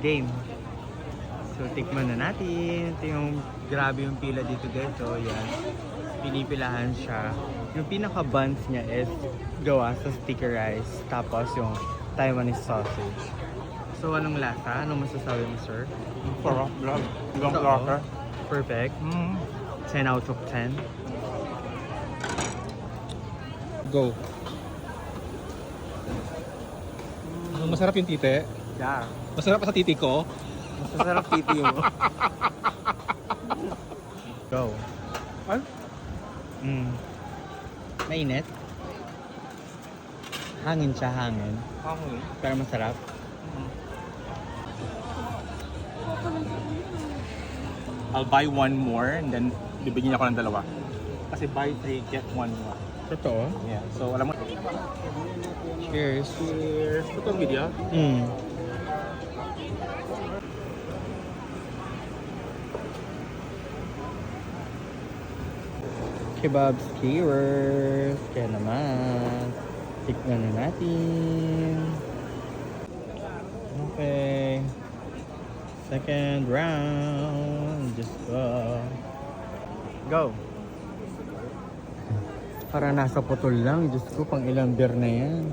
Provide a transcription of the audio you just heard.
Game. So, tikman na natin. Ito yung grabe yung pila dito guys. So, yan. Pinipilahan siya. Yung pinaka-buns niya is gawa sa sticky rice. Tapos yung Taiwanese sausage. So, anong lasa? Anong masasabi mo, sir? Sarap, vlog. Ibang Oo. lasa. Perfect. 10 out of 10. Go. Masarap yung tite. Yeah. Masarap pa sa titi ko. Masarap titi mo. Go. Ay? Mainit? Hangin siya, hangin. Okay. Pero masarap. I'll buy one more and then bibigyan ako ng dalawa. Kasi buy 3, get 1 more. Totoo? Yeah. So, alam mo. Cheers. Cheers. Ito ang video. Kebab skewers. Kaya naman. Tikman na natin. Okay. Second round. Just go. Go. Para nasa putol lang. Diyos ko, pang ilang beer na yan.